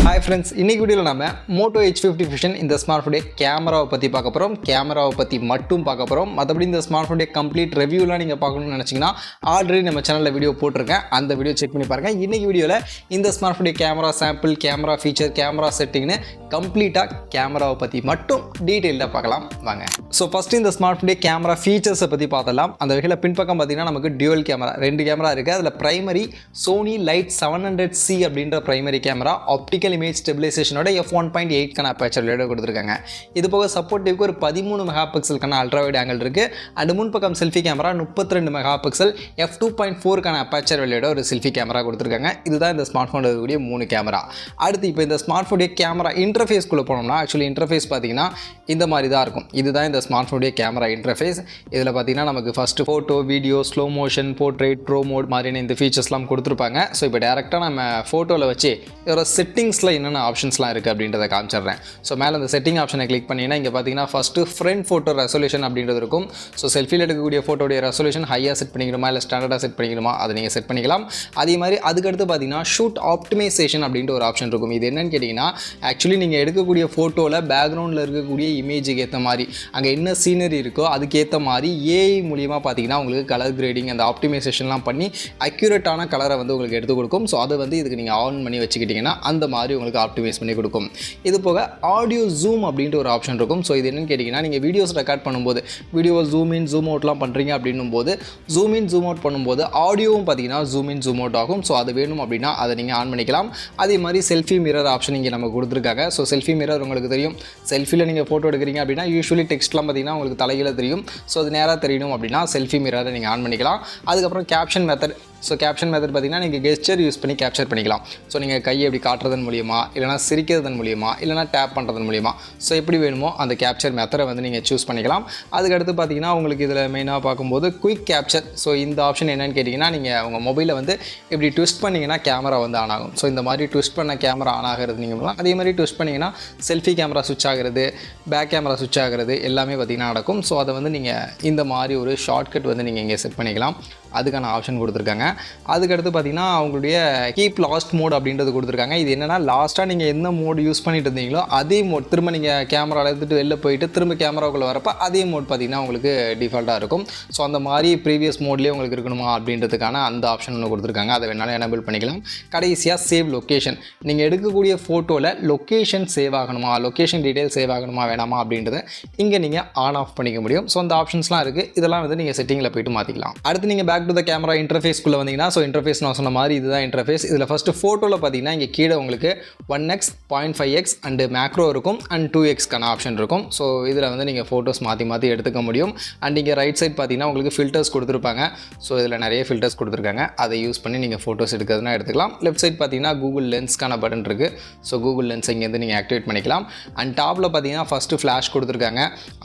Hi friends, இன்னைக்கு வீடியோல நாம Moto H50 Fusion இந்த ஸ்மார்ட்ஃபோனுடைய கேமராவை பத்தி பார்க்க போறோம். கேமராவை பத்தி மட்டும் பார்க்க போறோம். மத்தபடி இந்த ஸ்மார்ட்ஃபோனுடைய கம்ப்ளீட் ரிவ்யூலாம் நீங்க பார்க்கணும்னு நினைச்சீங்கன்னா ஆல்ரெடி நம்ம சேனல்ல வீடியோ போட்டுருக்கேன். அந்த வீடியோ செக் பண்ணி பாருங்க. இன்னைக்கு வீடியோல இந்த ஸ்மார்ட்ஃபோனுடைய camera sample, camera feature, camera செட்டிங்னு கம்ப்ளீட்டா கேமராவை பத்தி மட்டும் டீடைலா பார்க்கலாம் வாங்க. சோ ஃபர்ஸ்ட் இந்த ஸ்மார்ட்ஃபோனுடைய கேமரா ஃபீச்சர்ஸ் பத்தி பார்த்தலாம். அந்த வகையில பின்பக்கம் பாத்தீங்கன்னா நமக்கு டுவல் கேமரா, ரெண்டு கேமரா இருக்கு. அதுல பிரைமரி Sony Light 700C அப்படின்ற பிரைமரி கேமரா ஆப்டிகல் இமேஜ் ஸ்டெபிலைசேஷனோட f1.8 கான அபேச்சர் லெட் கொடுத்திருக்காங்க. இது போக சப்போர்ட்டிவ்க்கு ஒரு 13 மெகா பிக்சலுக்கான அல்ட்ராவைட் ஆங்கிள் இருக்கு. அண்ட் முன்பக்கம் selfie camera 32 mega pixel f2.4 கான அபேச்சர் லெட் ஒரு செல்ஃபி கேமரா கொடுத்திருக்காங்க. இதுதான் இந்த ஸ்மார்ட் போன்ல இருக்கக்கூடிய மூணு கேமரா. அடுத்து இப்போ இந்த ஸ்மார்ட் போனுடைய கேமரா இன்டர்ஃபேஸ் குள்ள போனோம்னா ஆக்சுவலி இன்டர்ஃபேஸ் பாத்தீங்கன்னா இந்த மாதிரி தான் இருக்கும். இதுதான் இந்த ஸ்மார்ட் போனுடைய கேமரா இன்டர்ஃபேஸ். இதுல பாத்தீங்கன்னா நமக்கு first photo, video, slow motion, portrait, pro mode மாதிரியான இந்த ஃபீச்சர்ஸ்லாம் கொடுத்திருப்பாங்க. ஸோ இப்போ டைரக்டா நம்ம போட்டோல வச்சு இதோட செட்டிங்ஸ்ல என்னென்ன ஆப்ஷன்ஸ்லாம் இருக்குது அப்படின்றத காமிச்சிடுறேன். ஸோ மேலே அந்த செட்டிங் ஆப்ஷனை கிளிக் பண்ணிங்கன்னா இங்கே பார்த்தீங்கன்னா ஃபஸ்ட்டு ஃப்ரண்ட் ஃபோட்டோ ரெசல்யூஷன் அப்படின்றது இருக்கும். ஸோ செல்ஃபியில் எடுக்கக்கூடிய ஃபோட்டோடைய ரெசல்யூஷன் ஹையாக செட் பண்ணிக்கணுமா இல்லை ஸ்டாண்டர்டாக செட் பண்ணிக்கணுமா அதை நீங்கள் செட் பண்ணிக்கலாம். அதே மாதிரி அதுக்கடுத்து பார்த்தீங்கன்னா ஷூட் ஆப்டிமைசேஷன் அப்படின்ற ஒரு ஆப்ஷன் இருக்கும். இது என்னன்னு கேட்டிங்கன்னா ஆக்சுவலி நீங்கள் எடுக்கக்கூடிய ஃபோட்டோவில் பேக்ரவுண்டில் இருக்கக்கூடிய இமேஜுக்கு ஏற்ற மாதிரி அங்கே என்ன சீனரி இருக்கோ அதுக்கேற்ற மாதிரி ஏஐ மூலியமாக பார்த்தீங்கன்னா உங்களுக்கு கலர் கிரேடிங் அந்த ஆப்டிமைசேஷன்லாம் பண்ணி அக்யூரேட்டான கலரை வந்து உங்களுக்கு எடுத்து கொடுக்கும். ஸோ அதை வந்து இதுக்கு நீங்கள் ஆன் பண்ணி வச்சுக்கிட்டிங்கன்னா அந்த மாதிரி உங்களுக்கு ஆப்டிமைஸ் பண்ணி கொடுக்கும். இது போக ஆடியோ ஜூம் அப்படின்ற ஒரு ஆப்ஷன் இருக்கும். ஸோ இது என்னன்னு கேட்டிங்கன்னா நீங்கள் வீடியோஸ் ரெக்கார்ட் பண்ணும்போது வீடியோ ஜூம் இன் ஜூம் அவுட்லாம் பண்ணுறீங்க அப்படின்னும் போது ஜூம் இன் ஜூம் அவுட் பண்ணும்போது ஆடியோவும் பார்த்தீங்கன்னா ஜூம் இன் ஜூம் அவுட் ஆகும். ஸோ அது வேணும் அப்படின்னா அதை நீங்கள் ஆன் பண்ணிக்கலாம். அதே மாதிரி செல்ஃபி மிரர் ஆப்ஷன் இங்கே நம்ம கொடுத்துருக்காங்க. ஸோ செல்ஃபி மிரர் உங்களுக்கு தெரியும், செல்ஃபியில் நீங்கள் ஃபோட்டோ எடுக்கிறீங்க அப்படின்னா யூஸ்வலி டெக்ஸ்ட்லாம் பார்த்தீங்கன்னா உங்களுக்கு தலைகீழ தெரியும். ஸோ அது நேராக தெரியணும் அப்படின்னா செல்ஃபி மிரரை நீங்கள் ஆன் பண்ணிக்கலாம். அதுக்கப்புறம் caption method. So caption method பார்த்தீங்கன்னா நீங்கள் கெஸ்டர் யூஸ் பண்ணி கேப்சர் பண்ணிக்கலாம். ஸோ நீங்கள் கையை எப்படி காட்டுறதன் மூலியமா இல்லைனா சிரிக்கிறதன் மூலியமா இல்லைனா டேப் பண்ணுறதன் மூலியமா ஸோ எப்படி வேணுமோ அந்த கேப்சர் மெத்தடை வந்து நீங்கள் சூஸ் பண்ணிக்கலாம். அதுக்கடுத்து பார்த்தீங்கன்னா உங்களுக்கு இதில் மெயினாக பார்க்கும்போது குயிக் கேப்சர். ஸோ இந்த ஆப்ஷன் என்னென்னு கேட்டிங்கன்னா நீங்கள் உங்கள் மொபைலை வந்து இப்படி ட்விஸ்ட் பண்ணிங்கன்னா கேமரா வந்து ஆன் ஆகும். ஸோ இந்த மாதிரி ட்விஸ்ட் பண்ண கேமரா ஆன் ஆகிறது நீங்கள் பண்ணலாம். அதே மாதிரி ட்விஸ்ட் பண்ணிங்கன்னா செல்ஃபி கேமரா சுவிட்ச் ஆகிறது, பேக் கேமரா சுவிட்ச் ஆகிறது எல்லாமே பார்த்திங்கன்னா நடக்கும். ஸோ அதை வந்து நீங்கள் இந்த மாதிரி ஒரு ஷார்ட்கட் வந்து நீங்கள் இங்கே செட் பண்ணிக்கலாம். அதுக்கான ஆப்ஷன் கொடுத்துருக்காங்க. அதுக்கடுத்து பார்த்தீங்கன்னா அவங்களுடைய கீப் லாஸ்ட் மோட் அப்படின்றது கொடுத்துருக்காங்க. இது என்னென்னா லாஸ்ட்டாக நீங்கள் எந்த மோட் யூஸ் பண்ணிட்டு இருந்தீங்களோ அதே மோட் திரும்ப நீங்கள் கேமராவில் எடுத்துகிட்டு வெளில போயிட்டு திரும்ப கேமராவுக்குள்ளே வரப்போ அதே மோட் பார்த்தீங்கன்னா உங்களுக்கு டிஃபால்ட்டாக இருக்கும். ஸோ அந்த மாதிரி ப்ரீவியஸ் மோட்லேயே உங்களுக்கு இருக்கணுமா அப்படின்றதுக்கான அந்த ஆப்ஷன் ஒன்று கொடுத்துருக்காங்க. அதை வேணாலும் எனேபிள் பண்ணிக்கலாம். கடைசியாக சேவ் லொக்கேஷன். நீங்கள் எடுக்கக்கூடிய ஃபோட்டோவில் லொக்கேஷன் சேவ் ஆகணுமா, லொக்கேஷன் டீட்டெயில் சேவ் ஆகணுமா வேணாமா அப்படின்றத இங்கே நீங்கள் ஆன் ஆஃப் பண்ணிக்க முடியும். ஸோ அந்த ஆப்ஷன்ஸ்லாம் இருக்குது. இதெல்லாம் வந்து நீங்கள் செட்டிங்கில் போய்ட்டு மாற்றிக்கலாம். அடுத்து நீங்கள் பேக் டு த கேமரா இன்டர்ஃபேஸ்க்குள்ளே வந்தீங்கன்னா ஸோ இன்டர்ஃபேஸ் நான் சொன்ன மாதிரி இதுதான் இன்டர்ஃபேஸ். இதில் ஃபஸ்ட்டு ஃபோட்டோவில் பார்த்தீங்கன்னா இங்கே கீழே உங்களுக்கு 1x 0.5x அண்டு மேக்ரோ இருக்கும் அண்ட் 2xக்கான ஆப்ஷன் இருக்கும். ஸோ இதில் வந்து நீங்கள் ஃபோட்டோஸ் மாற்றி எடுத்துக்க முடியும். அண்ட் இங்கே ரைட் சைட் பார்த்தீங்கன்னா உங்களுக்கு ஃபில்டர்ஸ் கொடுத்துருப்பாங்க. ஸோ இதில் நிறைய ஃபில்டர்ஸ் கொடுத்துருக்காங்க. அதை யூஸ் பண்ணி நீங்கள் ஃபோட்டோஸ் எடுக்கிறதுனா எடுத்துக்கலாம். லெஃப்ட் சைட் பார்த்தீங்கன்னா கூகுள் லென்ஸ்க்கான பட்டன் இருக்குது. ஸோ கூகுள் லென்ஸ் இங்கேருந்து நீங்கள் ஆக்டிவேட் பண்ணிக்கலாம். அண்ட் டாப்பில் பார்த்தீங்கன்னா ஃபஸ்ட்டு ஃப்ளாஷ் கொடுத்துருக்காங்க.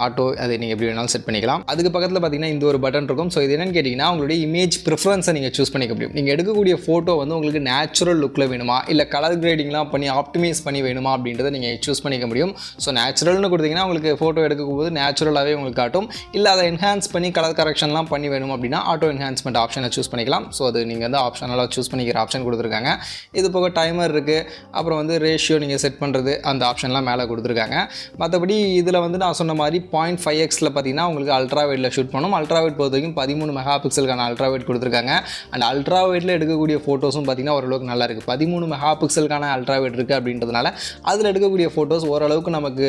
ஆட்டோ அதை நீங்கள் எப்படி வேணாலும் செட் பண்ணிக்கலாம். அதுக்கு பக்கத்தில் பார்த்தீங்கன்னா இந்த ஒரு பட்டன் இருக்கும். ஸோ இது என்னன்னு கேட்டிங்கன்னா உங்களுடைய இமேஜ் ப்ரிஃபரன்ஸை நீங்கள் சூஸ் பண்ணிக்க முடியும். நீங்கள் எடுக்கக்கூடிய ஃபோட்டோ வந்து உங்களுக்கு நேச்சுரல் லுக்கில் வேணுமா இல்லை கலர் கிரேடிங்லாம் பண்ணி ஆப்டிமைஸ் பண்ணி வேணுமா அப்படின்றத நீங்கள் சூஸ் பண்ணிக்க முடியும். ஸோ நேச்சுரல்னு கொடுத்தீங்கன்னா உங்களுக்கு ஃபோட்டோ எடுக்கும்போது நேச்சுரலாகவே உங்களுக்கு காட்டும். இல்லை அதை என்ஹான்ஸ் பண்ணி கலர் கரெக்ஷன்லாம் பண்ணி வேணும் அப்படின்னா ஆட்டோ என்ஹான்ஸ்மெண்ட் ஆப்ஷனை சூஸ் பண்ணிக்கலாம். ஸோ அது நீங்கள் வந்து ஆப்ஷனலாக சூஸ் பண்ணிக்கிற ஆப்ஷன் கொடுத்துருக்காங்க. இது போக டைமர் இருக்குது. அப்புறம் வந்து ரேஷியோ நீங்கள் செட் பண்ணுறது அந்த ஆப்ஷன்லாம் மேலே கொடுத்துருக்காங்க. மற்றபடி இதில் வந்து நான் சொன்ன மாதிரி 0.5xல பார்த்தீங்கன்னா உங்களுக்கு அல்ட்ராவைடில் ஷூட் பண்ணணும். அல்ட்ராவைட் பொறுத்த வரைக்கும் 13 மெகா பிக்சலுக்கான அல்ட்ராவைட் கொடுத்துருக்காங்க. அண்ட் அல்ட்ராவைடில் எடுக்கக்கூடிய ஃபோட்டோஸும் பார்த்தீங்கன்னா ஓரளவுக்கு நல்லா இருக்குது. 13 மெகா பிக்சலுக்கான அல்ட்ராவைட் இருக்குது அப்படின்றதுனால அதில் எடுக்கக்கூடிய ஃபோட்டோஸ் ஓரளவுக்கு நமக்கு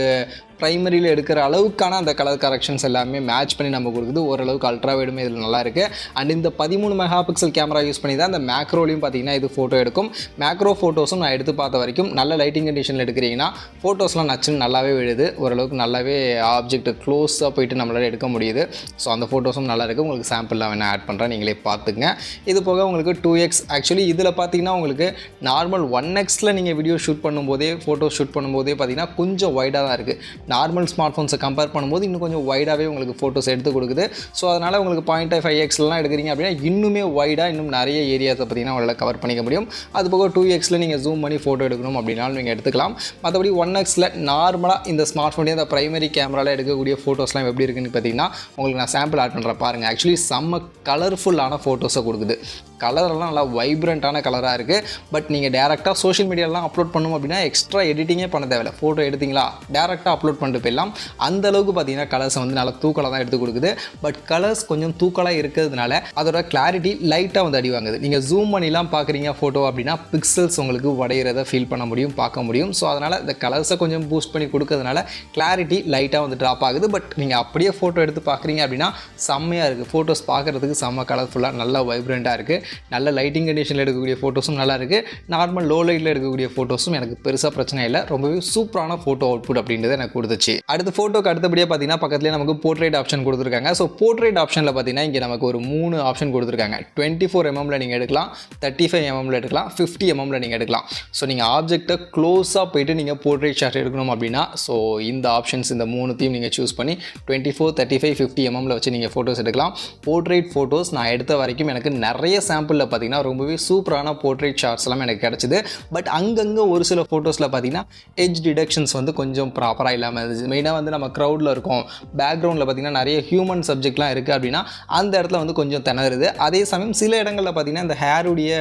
ப்ரைமரியில் எடுக்கிற அளவுக்கான அந்த கலர் கரெக்ஷன்ஸ் எல்லாமே மேட்ச் பண்ணி நம்ம கொடுக்குது. ஓரளவுக்கு அல்ட்ராவைடுமே இதில் நல்லா இருக்குது. அண்ட் இந்த 13 மெகா பிக்சல் கேமரா யூஸ் பண்ணி தான் இந்த மேக்ரோலையும் பார்த்தீங்கன்னா இது ஃபோட்டோ எடுக்கும். மேக்ரோ ஃபோட்டோஸும் நான் எடுத்து பார்த்த வரைக்கும் நல்ல லைட்டிங் கண்டிஷனில் எடுக்கிறீங்கன்னா ஃபோட்டோஸ்லாம் நச்சுன்னு நல்லாவே விழுது. ஓரளவுக்கு நல்லாவே ஆப்ஜெக்ட் க்ளோஸாக போயிட்டு நம்மளால் எடுக்க முடியுது. ஸோ அந்த ஃபோட்டோஸும் நல்லா இருக்குது. உங்களுக்கு சாம்பிள்லாம் வேணால் ஆட் பண்ணுறேன், நீங்களே பார்த்துங்க. இது போக உங்களுக்கு 2x ஆக்சுவலி இதில் பார்த்தீங்கன்னா உங்களுக்கு நார்மல் 1xல நீங்கள் வீடியோ ஷூட் பண்ணும்போதே ஃபோட்டோ ஷூட் பண்ணும்போதே பார்த்தீங்கன்னா கொஞ்சம் வைடாக தான் இருக்குது. நார்மல் ஸ்மார்ட் ஃபோன்ஸை கம்பேர் பண்ணும்போது இன்னும் கொஞ்சம் வைடாகவே உங்களுக்கு ஃபோட்டோஸ் எடுத்து கொடுக்குது. ஸோ அதனால் உங்களுக்கு 0.5xலாம் எடுக்கிறீங்க அப்படின்னா இன்னுமே வைடாக இன்னும் நிறைய ஏரியாஸை பார்த்தீங்கன்னா உங்களால் கவர் பண்ணிக்க முடியும். அது போக 2xல நீங்கள் ஜூம் பண்ணி ஃபோட்டோ எடுக்கணும் அப்படின்னாலும் நீங்கள் எடுத்துக்கலாம். மற்றபடி 1xல நார்மலாக இந்த ஸ்மார்ட் ஃபோனே அந்த ப்ரைமரி கேமராவில் எடுக்கக்கூடிய ஃபோட்டோஸ்லாம் எப்படி இருக்குன்னு பார்த்தீங்கன்னா உங்களுக்கு நான் சாம்பிள் ஆட் பண்ணுறேன் பாருங்கள். ஆக்சுவலி செம்ம கலர்ஃபுல்லான ஃபோட்டோஸை கொடுக்குது. கலரெல்லாம் நல்லா வைப்ரண்ட்டான கலராக இருக்குது. பட் நீங்கள் டேரெக்டாக சோஷியல் மீடியாலாம் அப்லோட் பண்ணணும் அப்படின்னா எக்ஸ்ட்ரா எடிட்டிங்கே பண்ண தேவையில்லை. ஃபோட்டோ எடுத்திங்களா டேரெக்டாக அப்லோட் பண்ணிட்டு போயிடலாம். அந்தளவுக்கு பார்த்தீங்கன்னா கலர்ஸை வந்து நல்லா தூக்கலாக தான் எடுத்து கொடுக்குது. பட் கலர்ஸ் கொஞ்சம் தூக்கலாக இருக்கிறதுனால அதோட கிளாரிட்டி லைட்டாக வந்து அடி வாங்குது. நீங்கள் ஜூம் பண்ணிலாம் பார்க்குறீங்க ஃபோட்டோ அப்படின்னா பிக்சல்ஸ் உங்களுக்கு உடையிறத ஃபீல் பண்ண முடியும், பார்க்க முடியும். ஸோ அதனால் இந்த கலர்ஸை கொஞ்சம் பூஸ்ட் பண்ணி கொடுக்கறதுனால கிளாரிட்டி லைட்டாக வந்து ட்ராப் ஆகுது. பட் நீங்கள் அப்படியே ஃபோட்டோ எடுத்து பார்க்குறீங்க அப்படின்னா செம்மையாக இருக்குது. ஃபோட்டோஸ் பார்க்குறதுக்கு செம்ம கலர்ஃபுல்லாக நல்லா வைப்ரண்ட்டாக இருக்குது. நல்ல லைட்டிங் கண்டிஷனில் எடுக்கக்கூடிய ஃபோட்டோஸும் நல்லா இருக்குது. நார்மல் லோ லைட்டில் எடுக்கக்கூடிய ஃபோட்டோஸும் எனக்கு பெருசாக பிரச்சனை இல்லை. ரொம்பவே சூப்பரான ஃபோட்டோ அவுட்புட் அப்படின்றது எனக்கு கொடுத்துச்சு. அடுத்த ஃபோட்டோக்கு அடுத்தபடியாக பார்த்தீங்கன்னா பக்கத்துலேயே நமக்கு போர்ட்ரேட் ஆப்ஷன் கொடுத்துருக்காங்க. ஸோ போர்ட்ரேட் ஆப்ஷனில் பார்த்தீங்கன்னா இங்கே நமக்கு ஒரு 3 ஆப்ஷன் கொடுத்துருக்காங்க. 24mm நீங்கள் எடுக்கலாம், 35mm எடுக்கலாம், 50mm நீங்கள் எடுக்கலாம். ஸோ நீங்கள் ஆப்ஜெக்ட்டை க்ளோஸாக போயிட்டு நீங்கள் போர்ட்ரேட் ஷாட் எடுக்கணும் அப்படின்னா ஸோ இந்த ஆப்ஷன்ஸ் இந்த 3த்தையும் நீங்கள் சூஸ் பண்ணி 24, 35, 50mm வச்சு நீங்கள் ஃபோட்டோஸ் எடுக்கலாம். போர்ட்ரேட் ஃபோட்டோஸ் நான் எடுத்த வரைக்கும் எனக்கு நிறைய சாம்பிளில் பார்த்தீங்கன்னா ரொம்பவே சூப்பரான போர்ட்ரேட் ஷாட்ஸ் எல்லாம் எனக்கு கிடச்சிது. பட் அங்கங்கே ஒரு சில ஃபோட்டோஸில் பார்த்தீங்கன்னா எட்ஜ் டிடக்ஷன்ஸ் வந்து கொஞ்சம் ப்ராப்பராக இல்லாமல் இருந்துச்சு. மெயினாக வந்து நம்ம க்ரௌடில் இருக்கோம், பேக்ரவுண்டில் பார்த்தீங்கன்னா நிறைய ஹியூமன் சப்ஜெக்ட்லாம் இருக்குது அப்படின்னா அந்த இடத்துல வந்து கொஞ்சம் திணறுது. அதே சமயம் சில இடங்களில் பார்த்தீங்கன்னா இந்த ஹேருடைய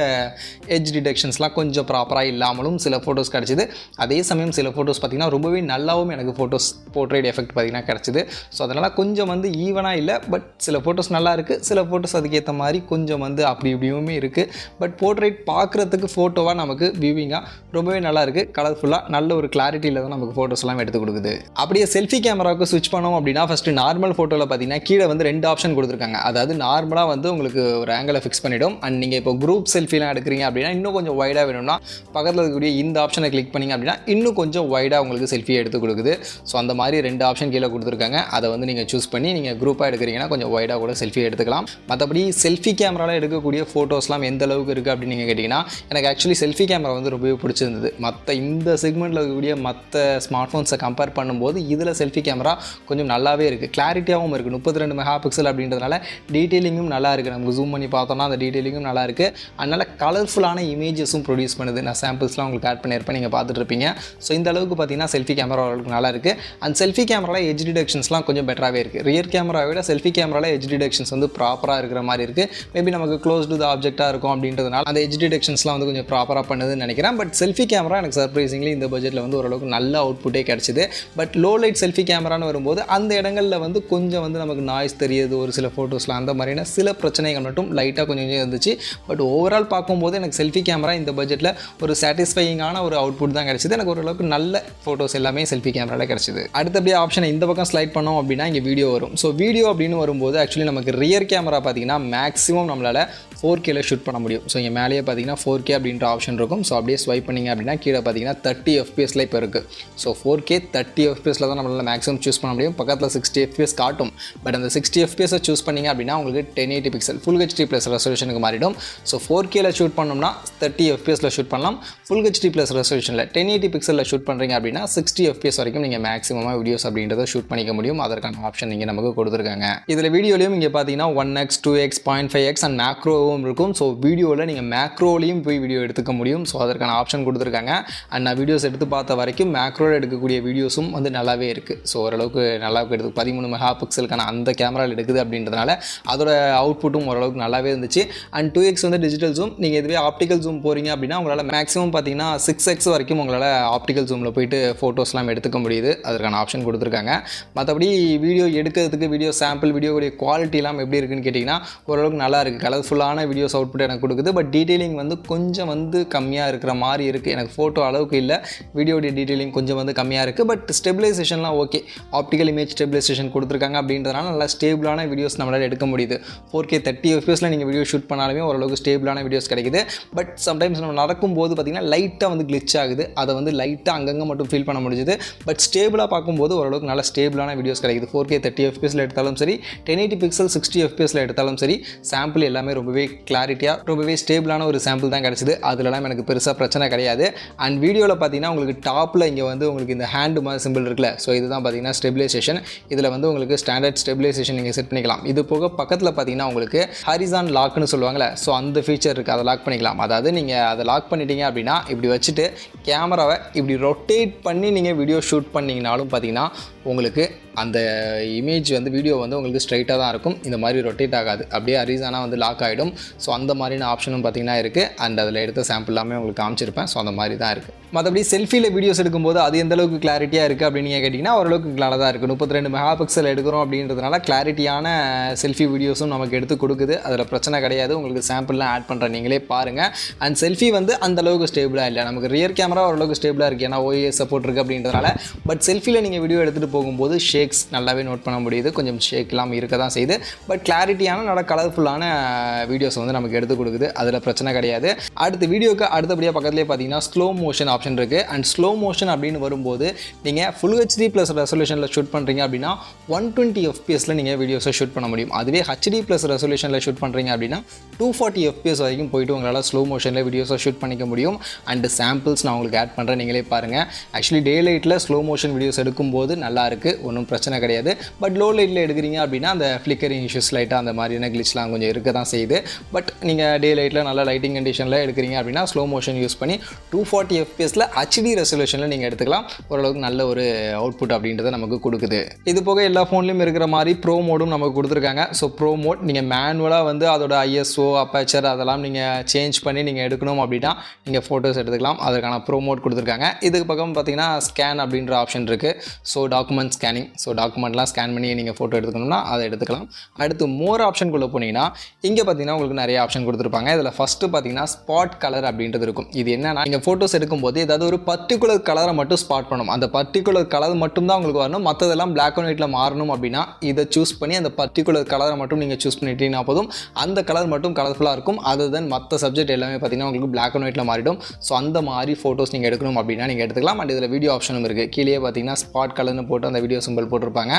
எட்ஜ் டிடக்ஷன்ஸ்லாம் கொஞ்சம் ப்ராப்பராக இல்லாமலும் சில ஃபோட்டோஸ் கிடச்சிது. அதே சமயம் சில ஃபோட்டோஸ் பார்த்தீங்கன்னா ரொம்பவே நல்லாவும் எனக்கு ஃபோட்டோஸ் போர்ட்ரேட் எஃபெக்ட் பார்த்தீங்கன்னா கிடச்சிது. ஸோ அதனால் கொஞ்சம் வந்து ஈவனாக இல்லை. பட் சில ஃபோட்டோஸ் நல்லா இருக்குது, சில ஃபோட்டோஸ் அதுக்கேற்ற மாதிரி கொஞ்சம் வந்து அப்படி இப்படியுமே இருக்குது. பட் போர்ட்ரேட் பார்க்குறதுக்கு ஃபோட்டோவாக நமக்கு வியூவிங்காக ரொம்பவே நல்லா இருக்குது. கலர்ஃபுல்லாக நல்ல ஒரு கிளாரிட்டியில் தான் நமக்கு ஃபோட்டோஸ் எல்லாம் எடுத்து கொடுக்குது. அப்படியே செல்ஃபி கேமராவுக்கு ஸ்விட்ச் பண்ணோம் அப்படின்னா ஃபஸ்ட்டு நார்மல் ஃபோட்டோவில் பார்த்தீங்கன்னா கீழே வந்து 2 ஆப்ஷன் கொடுத்துருக்காங்க. அதாவது நார்மலாக வந்து உங்களுக்கு ஒரு ஆங்கிளை ஃபிக்ஸ் பண்ணிவிடும். அண்ட் நீங்கள் இப்போ குரூப் செல்ஃபிலாம் எடுக்கிறீங்க அப்படின்னா இன்னும் கொஞ்சம் வைடாக வேணும்னா பக்கத்தில் இருக்கக்கூடிய இந்த ஆப்ஷனை கிளிக் பண்ணிங்க அப்படின்னா இன்னும் கொஞ்சம் வைடாக உங்களுக்கு செல்ஃபி எடுத்து கொடுக்குது. ஸோ அந்த மாதிரி 2 ஆப்ஷன் கீழே கொடுத்துருக்காங்க. அதை வந்து நீங்கள் சூஸ் பண்ணி நீங்கள் குரூப்பாக எடுக்கிறீங்கன்னா கொஞ்சம் வைடாக கூட செல்ஃபி எடுத்துக்கலாம். மற்றபடி செல்ஃபி கேமராவில் எடுக்கக்கூடிய ஃபோட்டோஸ்லாம் எந்த அளவுக்கு இருக்குது அப்படின்னு நீங்கள் கேட்டிங்கன்னா எனக்கு ஆக்சுவலி செல்ஃபி கேமரா வந்து ரொம்பவே பிடிச்சிருந்தது. மற்ற இந்த செக்மெண்ட்டில் இருக்கக்கூடிய மற்ற ஸ்மார்ட் ஃபோன்ஸை கம்பேர் பண்ணும்போது இதில் செல்ஃபி கேமரா கொஞ்சம் நல்லாவே இருக்குது, கிளாரிட்டியாகவும் இருக்குது. 32 மெகா பிக்சல் அப்படின்றதுனால டீட்டெயிலிங்கும் நல்லா இருக்குது. நமக்கு ஜூம் பண்ணி பார்த்தோம்னா அந்த டீட்டெயிலிங்கும் நல்லா இருக்குது. அதனால் கலர்ஃபுல்லான இமேஜஸும் ப்ரொடியூஸ் பண்ணுது. நான் சாம்பிள்ஸ்லாம் உங்களுக்கு ஆட் பண்ணியிருப்பேன், நீங்கள் பார்த்துட்டு இருப்பீங்க. ஸோ இந்த அளவுக்கு பார்த்தீங்கன்னா செல்ஃபி கேமரா ஓரளவுக்கு நல்லா இருக்குது. அண்ட் செல்ஃபி கேமராவில் எட்ஜ் டிடக்ஷன்ஸ்லாம் கொஞ்சம் பெட்டராகவே இருக்குது. ரியர் கேமராவை விட செல்ஃபி கேமராவில் எட்ஜ் டிடக்ஷன்ஸ் வந்து ப்ராப்பராக இருக்கிற மாதிரி இருக்குது. மேபி நமக்கு க்ளோஸ் டு த ஆப்ஜெக்டாக இருக்கும் அப்படின்றதுனால அந்த எட்ஜ் டிடக்ஷன்ஸ்லாம் வந்து கொஞ்சம் ப்ராப்பராக பண்ணுதுன்னு நினைக்கிறேன். பட் செல்ஃபி கேமரா எனக்கு சர்ப்ரைசிங்லி இந்த பட்ஜெட்டில் வந்து ஓரளவுக்கு நல்ல அவுட்புட்டே கிடச்சிது. பட் லோ லைட் செல்ஃபி கேமரான்னு வரும்போது அந்த இடங்களில் வந்து கொஞ்சம் வந்து நமக்கு நாய்ஸ் தெரியுது ஒரு சில ஃபோட்டோஸில். அந்த மாதிரியான சில பிரச்சனைகள் மட்டும் லைட்டாக கொஞ்சம் இருந்துச்சு. பட் ஓவரால் பார்க்கும்போது எனக்கு செல்ஃபி கேமரா இந்த பட்ஜெட்டில் ஒரு சாட்டிஸ்ஃபையிங்கான ஒரு அவுட்புட் தான் கிடச்சிது. எனக்கு ஓரளவுக்கு நல்ல ஃபோட்டோஸ் எல்லாமே செல்ஃபி கேமராவில் கிடச்சிது. அடுத்தபடியே ஆப்ஷனை இந்த பக்கம் ஸ்லைட் பண்ணோம் அப்படின்னா இங்கே வீடியோ வரும். ஸோ வீடியோ அப்படின்னு வரும்போது ஆக்சுவலி நமக்கு ரியர் கேமரா பார்த்தீங்கன்னா மேக்ஸிமம் நம்மளால் 4Kல ஷூட் பண்ண முடியும். ஸோ இங்கே மேலேயே பார்த்தீங்கன்னா 4K அப்படின்ற ஆப்ஷன் இருக்கும். ஸோ அப்படியே ஸ்வைப் பண்ணிங்க அப்படின்னா கீழே பார்த்தீங்கன்னா 30 FPS இப்போ இருக்குது. ஸோ 4K 30 FPSல தான் நம்மளால் மேக்ஸிமம் சூஸ் பண்ண முடியும். பக்கத்தில் 60 FPS காட்டும். பட் அந்த 60 FPS சூஸ் பண்ணிங்க அப்படின்னா உங்களுக்கு 1080 பிக்சல் ஃபுல் HD ப்ளஸ் ரெசல்யூஷனுக்கு மாறிடும். ஸோ 4Kல ஷூட் பண்ணோம்னா 30 FPSல ஷூட் பண்ணலாம். ஃபுல் HD ப்ளஸ் ரெசல்யூஷனில் 1080 பிக்சலில் ஷூட் பண்ணுறீங்க அப்படின்னா 60 FPS வரைக்கும் நீங்கள் மேக்ஸிமமாக வீடியோஸ் அப்படின்றத ஷூட் பண்ணிக்க முடியும். அதற்கான ஆப்ஷன் நீங்கள் நமக்கு கொடுத்துருக்காங்க. இதில் வீடியோலையும் இங்கே பார்த்தீங்கன்னா 1x, 2x, 0.5x அண்ட் மேக்ரோவும் இருக்கும். ஸோ வீடியோவில் நீங்கள் மேக்ரோலையும் போய் வீடியோ எடுத்துக்க முடியும். ஸோ அதற்கான ஆப்ஷன் கொடுத்துருக்காங்க. அண்ட் நான் வீடியோஸ் எடுத்து பார்த்த வரைக்கும் மேக்ரோவில் எடுக்கக்கூடிய வீடியோஸும் வந்து நல்லாவே இருக்குது. ஸோ ஓரளவுக்கு நல்லாவே எடுத்து 13 மெகா பிக்சலுக்கான அந்த கேமராவில் எடுக்குது அப்படின்றதுனால அதோட அவுட்புட்டும் ஓரளவுக்கு நல்லாவே இருந்துச்சு. அண்ட் 2x வந்து டிஜிட்டல் ஜூம். நீங்கள் இதுவே ஆப்டிக்கல் ஜூம் போகிறீங்க அப்படின்னா உங்களால் மேக்ஸிமம் பார்த்தீங்கன்னா 6x வரைக்கும் உங்களால் ஆப்டிக்கல் ஜூமில் போயிட்டு ஃபோட்டோஸ்லாம் எடுத்துக்க முடியுது. அதற்கான ஆப்ஷன் கொடுத்துருக்காங்க. மற்றபடி வீடியோ எடுக்கிறதுக்கு வீடியோ சாம்பிள் வீடியோடைய குவாலிட்டிலாம் எப்படி இருக்குன்னு கேட்டிங்கன்னா ஓரளவுக்கு நல்லா இருக்குது. கலர்ஃபுல்லான வீடியோஸ் அவுட்புட் எனக்கு கொடுக்குது. பட் டீட்டெயிலிங் வந்து கொஞ்சம் வந்து கம்மியாக இருக்கிற மாதிரி இருக்குது. எனக்கு ஃபோட்டோ அளவுக்கு இல்லை, வீடியோடைய டீட்டெயிலிங் கொஞ்சம் வந்து கம்மியாக இருக்குது. பட் ஸ்டெபிலைசேஷன்லாம் ஓகே, ஆப்டிக்கல் இமேஜ் ஸ்டெபிலைசேஷன் கொடுத்துருக்காங்க அப்படின்றதுனால நல்லா ஸ்டேபிளான வீடியோஸ் நம்மளால் எடுக்க முடியுது. 4K 30 FPSல நீங்கள் வீடியோ ஷூட் பண்ணாலுமே ஓரளவுக்கு ஸ்டேபிளான வீடியோஸ் கிடைக்குது. பட் சம்டைம்ஸ் நம்ம நடக்கும்போது பார்த்திங்கன்னா லைட்டாக வந்து கிளிச் ஆகுது. அதை வந்து லைட்டாக அங்கங்கே மட்டும் ஃபீல் பண்ண முடிஞ்சுது. பட் ஸ்டேபிளாக பார்க்கும்போது ஓரளவுக்கு நல்லா ஸ்டேபிளான வீடியோஸ் கிடைக்குது. 4K 30 FPSல எடுத்தாலும் சரி, 1080 பிக்சல் 60 FPSல எடுத்தாலும் சரி, சாம்பிள் எல்லாமே ரொம்பவே கிளாரிட்டியாக ரொம்பவே ஸ்டேபிளான ஒரு சாம்பிள் தான் கிடச்சிது. அதுலலாம் எனக்கு பெருசாக பிரச்சனை கிடையாது. அண்ட் வீடியோவில் பார்த்தீங்கன்னா உங்களுக்கு டாப்பில் இங்கே வந்து உங்களுக்கு இந்த ஹேண்டு மாதிரி சிம்பிள் இருக்குல்ல, ஸோ இதுதான் பார்த்தீங்கன்னா ஸ்டெபிலைசேஷன். இதில் வந்து உங்களுக்கு ஸ்டாண்டர்ட் ஸ்டெபிலைசேஷன் நீங்கள் செட் பண்ணிக்கலாம். இது போக பக்கத்தில் பார்த்தீங்கன்னா உங்களுக்கு ஹாரிசான் லாக்னு சொல்லுவாங்கள்ல, ஸோ அந்த ஃபீச்சர் இருக்குது, அதை லாக் பண்ணிக்கலாம். அதாவது நீங்கள் அதை லாக் பண்ணிட்டீங்க அப்படின்னா இப்படி வச்சுட்டு கேமராவை இப்படி ரொட்டேட் பண்ணி நீங்கள் வீடியோ ஷூட் பண்ணிங்கனாலும் பார்த்தீங்கன்னா உங்களுக்கு அந்த இமேஜ் வந்து வீடியோ வந்து உங்களுக்கு ஸ்ட்ரைட்டாக தான் இருக்கும். இந்த மாதிரி ரொட்டேட் ஆகாது, அப்படியே ஹாரிசானாக வந்து லாக் ஆகிடும். ஸோ அந்த மாதிரியான ஆப்ஷனும் பார்த்தீங்கன்னா இருக்குது. அண்ட் அதில் எடுத்த சாம்பிள் எல்லாமே உங்களுக்கு காமிச்சிருப்பேன். ஸோ அந்த மாதிரி தான் இருக்குது. மற்றபடி செல்ஃபியில் வீடியோஸ் எடுக்கும்போது அது எந்த அளவுக்கு கிளாரிட்டியாக இருக்குது அப்படின்னு நீங்கள் கேட்டிங்கன்னா ஓரளவுக்கு கிளாராக தான் இருக்குது. 32 மெகா பிக்சல் எடுக்கிறோம் அப்படின்றதுனால கிளாரிட்டியான செல்ஃபி வீடியோஸும் நமக்கு எடுத்து கொடுக்குது. அதில் பிரச்சனை கிடையாது. உங்களுக்கு சாம்பிள்லாம் ஆட் பண்ணுறேன், நீங்களே பாருங்கள். அண்ட் செல்ஃபி வந்து அந்தளவுக்கு ஸ்டேபிளாக இல்லை. நமக்கு ரியர் கேமரா ஓரளவுக்கு ஸ்டேபிளாக இருக்குது, ஏன்னா OIS சப்போர்ட் இருக்குது அப்படின்றதுனால. பட் செல்ஃபியில் நீங்கள் வீடியோ எடுத்துகிட்டு போகும்போது ஷேக்ஸ் நல்லாவே நோட் பண்ண முடியுது. கொஞ்சம் ஷேக்லாம் இருக்க தான் செய்யுது. பட் கிளாரிட்டியான நல்ல கலர்ஃபுல்லான வீடியோஸ் வந்து நமக்கு எடுத்து கொடுக்குது. அதில் பிரச்சனை கிடையாது. அடுத்து வீடியோக்கு அடுத்தபடியாக பக்கத்துலேயே பார்த்தீங்கன்னா ஸ்லோ மோஷன் ஆப்ஷன் இருக்குது. அண்ட் ஸ்லோ மோஷன் அப்படின்னு வரும்போது நீங்கள் ஃபுல் HD ப்ளஸ் ரெசல்யூஷனில் ஷூட் பண்ணுறீங்க அப்படின்னா 120 FPS நீங்கள் வீடியோஸை ஷூட் பண்ண முடியும். அதுவே HD ப்ளஸ் ரெசல்யூஷனில் ஷூட் பண்ணுறீங்க அப்படின்னா 240 FPS வரைக்கும் போயிட்டு உங்களால் ஸ்லோ மோஷனில் வீடியோஸை ஷூட் பண்ணிக்க முடியும். அண்ட் சாம்பிள்ஸ் நான் உங்களுக்கு ஆட் பண்ணுறேன், நீங்களே பாருங்கள். ஆக்சுவலி டே லைட்டில் ஸ்லோ மோஷன் வீடியோஸ் எடுக்கும்போது நல்லா இருக்குது, ஒன்றும் பிரச்சனை கிடையாது. பட் லோ லைட்டில் எடுக்கிறீங்க அப்படின்னா அந்த ஃப்ளிக்கரிங் இஷ்யூஸ் லைட்டாக அந்த மாதிரியான கிளிச்லாம் கொஞ்சம் இருக்க தான் செய்யுது. பட் நீங்கள் டே லைட்டில் நல்ல லைட்டிங் கண்டிஷனில் எடுக்கிறீங்க அப்படின்னா ஸ்லோ மோஷன் யூஸ் பண்ணி 240 FPSல HD ரெசல்யூஷனில் நீங்கள் எடுத்துக்கலாம். ஓரளவுக்கு நல்ல ஒரு அவுட்புட் அப்படின்றத நமக்கு கொடுக்குது. இது போக எல்லா ஃபோன்லையும் இருக்கிற மாதிரி ப்ரோ மோடும் நமக்கு கொடுத்துருக்காங்க. ஸோ ப்ரோ மோட் நீங்கள் மேனுவலாக வந்து அதோட ISO அப்பேச்சர் அதெல்லாம் நீங்கள் சேஞ்ச் பண்ணி நீங்கள் எடுக்கணும் அப்படின்னா நீங்கள் ஃபோட்டோஸ் எடுத்துக்கலாம். அதற்கான ப்ரோ மோட் கொடுத்துருக்காங்க. இதுக்கு பக்கம் பார்த்தீங்கன்னா ஸ்கேன் அப்படின்ற ஆப்ஷன் இருக்குது. ஸோ டாக்குமெண்ட் ஸ்கேனிங், ஸோ டாக்குமெண்ட்லாம் ஸ்கேன் பண்ணி நீங்கள் ஃபோட்டோ எடுத்துக்கணும்னா அதை எடுத்துக்கலாம். அடுத்து மோர் ஆப்ஷனுக்குள்ளே போனீங்கன்னா இங்கே பார்த்தீங்கன்னா உங்களுக்கு நிறைய ஆப்ஷன் கொடுத்துருப்பாங்க. இதில் ஃபஸ்ட்டு பார்த்தீங்கன்னா ஸ்பாட் கலர் அப்படின்றது இருக்கும். இது என்னன்னா நீங்கள் ஃபோட்டோஸ் எடுக்கும்போது ஏதாவது ஒரு பர்டிகுலர் கலரை மட்டும் ஸ்பாட் பண்ணணும். அந்த பர்டிகுலர் கலர் மட்டும் தான் உங்களுக்கு வரணும். மற்றதெல்லாம் பிளாக் அண்ட் ஒயிட்டில் மாறணும் அப்படின்னா இதை சூஸ் பண்ணி அந்த பர்டிகுலர் கலரை மட்டும் நீங்கள் சூஸ் பண்ணிட்டீங்கன்னா போதும். அந்த கலர் மட்டும் கலர்ஃபுல்லாக இருக்கும். அதர் தென் மற்ற சப்ஜெக்ட் எல்லாமே பார்த்தீங்கன்னா உங்களுக்கு பிளாக் அண்ட் ஒயிட்டில் மாறிடும். ஸோ அந்த மாதிரி ஃபோட்டோஸ் நீங்கள் எடுக்கணும் அப்படின்னா நீங்கள் எடுத்துக்கலாம். அண்ட் இதில் வீடியோ ஆப்ஷனும் இருக்குது. கீழே பார்த்தீங்கன்னா ஸ்பாட் கலர்னு போட்டு அந்த வீடியோ சிம்பிள் போட்டிருப்பாங்க.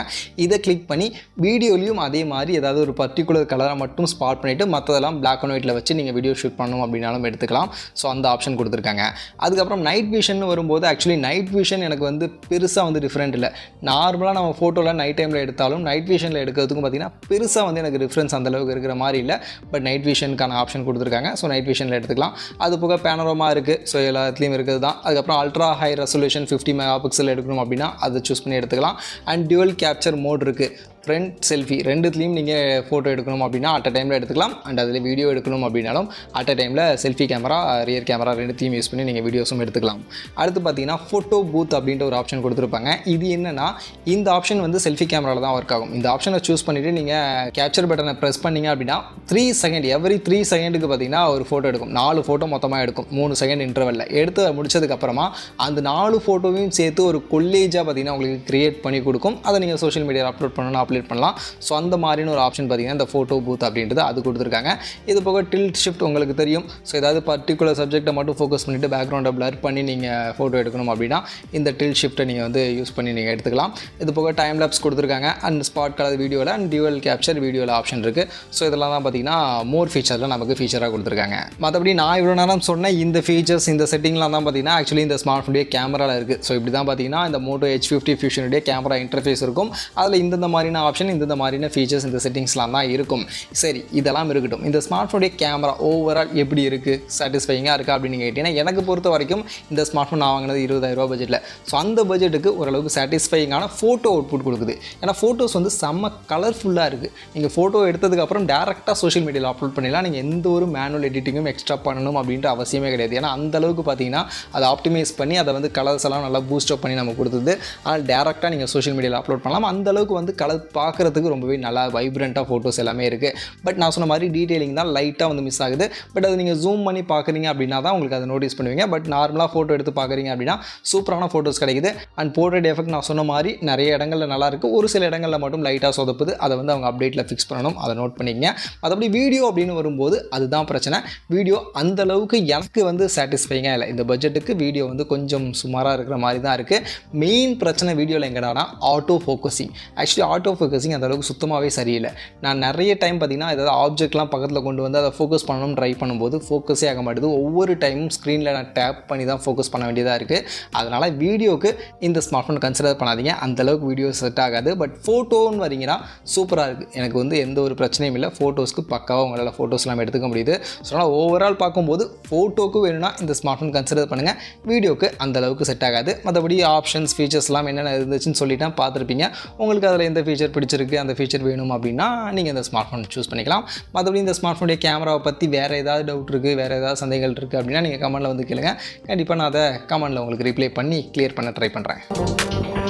இதை கிளிக் பண்ணி வீடியோலையும் அதே மாதிரி ஏதாவது ஒரு பர்டிகுலர் கலரை மட்டும் ஸ்பாட் பண்ணிவிட்டு மற்றதெல்லாம் பிளாக் அண்ட் ஒயிட்டில் வச்சு நீங்கள் வீடியோ ஷூட் பண்ணணும் அப்படின்னாலும் எடுத்துக்கலாம். ஸோ அந்த ஆப்ஷன் கொடுத்துருக்காங்க. அதுக்கப்புறம் நைட் விஷன் வரும்போது ஆக்சுவலி நைட் விஷன் எனக்கு வந்து பெருசாக வந்து டிஃப்ரெண்ட் இல்லை. நார்மலாக நம்ம ஃபோட்டோவில் நைட் டைமில் எடுத்தாலும் நைட் விஷனில் எடுக்கிறதுக்கும் பார்த்தீங்கன்னா பெருசாக வந்து எனக்கு டிஃப்ரென்ஸ் அந்தளவுக்கு இருக்கிற மாதிரி இல்லை. பட் நைட் விஷனுக்கான ஆப்ஷன் கொடுத்துருக்காங்க. ஸோ நைட் விஷனில் எடுத்துக்கலாம். அது போக பேனரோமா இருக்குது. ஸோ எல்லாத்துலேயும் இருக்குது தான். அதுக்கப்புறம் ultra high resolution 50 mega pixel எடுக்கணும் அப்படின்னா அதை சூஸ் பண்ணி எடுத்துக்கலாம். அண்ட் டியூவல் கேப்சர் மோட் இருக்குது. ஃப்ரண்ட் செல்ஃபி ரெண்டுத்துலேயும் நீங்கள் ஃபோட்டோ எடுக்கணும் அப்படின்னா அட் அ டைமில் எடுத்துக்கலாம். அண்ட் அதில் வீடியோ எடுக்கணும் அப்படின்னாலும் அட் அ டைமில் செல்ஃபி கேமரா ரியர் கேமரா ரெண்டுத்தையும் யூஸ் பண்ணி நீங்கள் வீடியோஸும் எடுத்துக்கலாம். அடுத்து பார்த்தீங்கன்னா ஃபோட்டோ பூத் அப்படின்ற ஒரு ஆப்ஷன் கொடுத்துருப்பாங்க. இது என்னென்னா இந்த ஆப்ஷன் வந்து செல்ஃபி கேமராவில் தான் ஒர்க் ஆகும். இந்த ஆப்ஷனை சூஸ் பண்ணிவிட்டு நீங்கள் கேப்சர் பட்டனை ப்ரெஸ் பண்ணிங்க அப்படின்னா 3 செகண்ட் எவ்ரி 3 செகண்டுக்கு பார்த்தீங்கன்னா ஒரு ஃபோட்டோ எடுக்கும். 4 ஃபோட்டோ மொத்தமாக எடுக்கும் 3 செகண்ட் இன்டர்வலில். எடுத்து முடிச்சதுக்கப்புறமா அந்த 4 ஃபோட்டோவையும் சேர்த்து ஒரு கொல்லேஜாக பார்த்தீங்கன்னா உங்களுக்கு க்ரியேட் பண்ணி கொடுக்கும். அதை நீங்கள் சோஷியல் மீடியாவில் அப்லோட் பண்ணணும் பண்ணலாம். ஸோ அந்த மாதிரியான ஒரு ஆப்ஷன் பார்த்தீங்கன்னா இந்த ஃபோட்டோ பூத் அப்படின்றது அது கொடுத்துருக்காங்க. இது போக டில்ட் ஷிஃப்ட் உங்களுக்கு தெரியும். ஸோ ஏதாவது பர்டிகுலர் சப்ஜெக்டை மட்டும் ஃபோக்கஸ் பண்ணிவிட்டு பேக்ரவுண்டை பிளர் பண்ணி நீங்கள் ஃபோட்டோ எடுக்கணும் அப்படின்னா இந்த டில்ட் ஷிஃப்ட்டை நீங்கள் வந்து யூஸ் பண்ணி நீங்கள் எடுத்துக்கலாம். இது போக டைம் லேப்ஸ் கொடுத்துருக்காங்க. அண்ட் ஸ்பாட் கலர் வீடியோவில் அண்ட் டியூவல் கேப்சர் வீடியோவில் ஆப்ஷன் இருக்குது. ஸோ இதெல்லாம் தான் பார்த்தீங்கன்னா மோர் ஃபீச்சரில் நமக்கு ஃபீச்சராக கொடுத்துருக்காங்க. மற்றபடி நான் இவ்வளோ நேரம் சொன்ன இந்த ஃபீச்சர்ஸ் இந்த செட்டிங்லாம் தான் பார்த்தீங்கன்னா ஆக்சுவலி இந்த ஸ்மார்ட் ஃபோனுடைய கேமராவில் இருக்குது. ஸோ இப்படி தான் பார்த்தீங்கன்னா இந்த Moto H50 ஃபியூஷனுடைய கேமரா இன்டர்ஃபேஸ் இருக்கும். அதில் இந்த மாதிரியான ஆப்ஷன் இந்த மாதிரியான ஃபீச்சர்ஸ் இந்த செட்டிங்ஸ்லாம் தான் இருக்கும். சரி, இதெல்லாம் இருக்கட்டும். இந்த ஸ்மார்ட் ஃபோனுடைய கேமரா ஓவரால் எப்படி இருக்குது, சாட்டிஸ்ஃபைங்காக இருக்கா அப்படின்னு கேட்டிங்கன்னா எனக்கு பொறுத்த வரைக்கும் இந்த ஸ்மார்ட் ஃபோன் நான் வாங்கினது 20,000 பட்ஜெட்டில். ஸோ அந்த பட்ஜெட்டுக்கு ஓரளவுக்கு சாட்டிஸ்ஃபைங்கான ஃபோட்டோ அவுட்புட் கொடுக்குது. ஏன்னா ஃபோட்டோஸ் வந்து செம்ம கலர்ஃபுல்லாக இருக்குது. நீங்கள் ஃபோட்டோ எடுத்ததுக்கப்புறம் டேரெக்டாக சோஷியல் மீடியாவில் அப்லோட் பண்ணிடலாம். நீங்கள் எந்த ஒரு மேனுவல் எடிட்டிங்கும் எக்ஸ்ட்ரா பண்ணணும் அப்படின்ற அவசியமே கிடையாது. ஏன்னா அந்தளவுக்கு பார்த்தீங்கன்னா அதை ஆப்டிமைஸ் பண்ணி அதை வந்து கலர்ஸ் எல்லாம் நல்லா பூஸ்டப் பண்ணி நம்ம கொடுத்தது. ஆனால் டேரெக்டாக நீங்கள் சோஷியல் மீடியாவில் அப்லோட் பண்ணலாம். அந்தளவுக்கு வந்து கலர் பார்க்குறதுக்கு ரொம்பவே நல்லா வைப்ரண்ட்டாக ஃபோட்டோஸ் எல்லாமே இருக்குது. பட் நான் சொன்ன மாதிரி டீட்டெயிலிங் தான் லைட்டாக வந்து மிஸ் ஆகுது. பட் அது நீங்கள் ஜூம் பண்ணி பார்க்குறீங்க அப்படின்னா தான் உங்களுக்கு அதை நோட்டீஸ் பண்ணுவீங்க. பட் நார்மலாக ஃபோட்டோ எடுத்து பார்க்குறீங்க அப்படின்னா சூப்பரான ஃபோட்டோஸ் கிடைக்குது. அண்ட் போர்ட்ரேட் எஃபெக்ட் நான் சொன்ன மாதிரி நிறைய இடங்களில் நல்லாயிருக்கு. ஒரு சில இடங்களில் மட்டும் லைட்டாக சொதப்புது. அதை வந்து அவங்க அப்டேட்டில் ஃபிக்ஸ் பண்ணணும். அதை நோட் பண்ணிக்கங்க. மற்றபடி வீடியோ அப்படின்னு வரும்போது அதுதான் பிரச்சனை. வீடியோ அந்தளவுக்கு எனக்கு வந்து சாட்டிஸ்ஃபைங்காக இல்லை. இந்த பட்ஜெட்டுக்கு வீடியோ வந்து கொஞ்சம் சுமாராக இருக்கிற மாதிரி தான் இருக்குது. மெயின் பிரச்சனை வீடியோவில் எங்கடானா auto focusing. Actually auto focusing அந்த அளவுக்கு சுத்தமாகவே சரியில்லை. நான் நிறைய டைம் பார்த்திங்கன்னா ஏதாவது ஆப்ஜெக்ட்லாம் பக்கத்தில் கொண்டு வந்து அதை ஃபோக்கஸ் பண்ணணும்னு ட்ரை பண்ணும்போது ஃபோக்கஸே ஆக மாட்டேது. ஒவ்வொரு டைமும் ஸ்க்ரீனில் நான் டேப் பண்ணி தான் ஃபோக்கஸ் பண்ண வேண்டியதாக இருக்குது. அதனால் வீடியோக்கு இந்த ஸ்மார்ட் ஃபோன் கன்சிடர் பண்ணாதீங்க, அந்தளவுக்கு வீடியோ செட் ஆகாது. பட் ஃபோட்டோன்னு வரீங்கன்னா சூப்பராக இருக்குது. எனக்கு வந்து எந்த ஒரு பிரச்சனையும் இல்லை. ஃபோட்டோஸ்க்கு பக்காவாக உங்களால் ஃபோட்டோஸ்லாம் எடுத்துக்க முடியுது. ஸோ அதனால் ஓவரால் பார்க்கும்போது ஃபோட்டோக்கு வேணும்னா இந்த ஸ்மார்ட் ஃபோன் கன்சிடர் பண்ணுங்கள். வீடியோக்கு அந்தளவுக்கு செட் ஆகாது. மற்றபடி ஆப்ஷன்ஸ் ஃபீச்சர்ஸ்லாம் என்னென்ன இருந்துச்சுன்னு சொல்லிட்டேன், பார்த்துருப்பீங்க. உங்களுக்கு அதில் எந்த ஃபீச்சர் பிடிச்சிருக்கு, அந்த ஃபீச்சர் வேணும் அப்படின்னா நீங்கள் இந்த ஸ்மார்ட் ஃபோன் சூஸ் பண்ணிக்கலாம். மற்றபடி இந்த ஸ்மார்ட் ஃபோனுடைய கேமராவை பற்றி வேறு ஏதாவது டவுட் இருக்குது, வேறு ஏதாவது சந்தேகங்கள் இருக்குது அப்படின்னா நீங்கள் கமெண்ட்டில் வந்து கேளுங்க. கண்டிப்பாக நான் அதை கமெண்ட்டில் உங்களுக்கு ரிப்ளை பண்ணி கிளியர் பண்ண ட்ரை பண்ணுறேன்.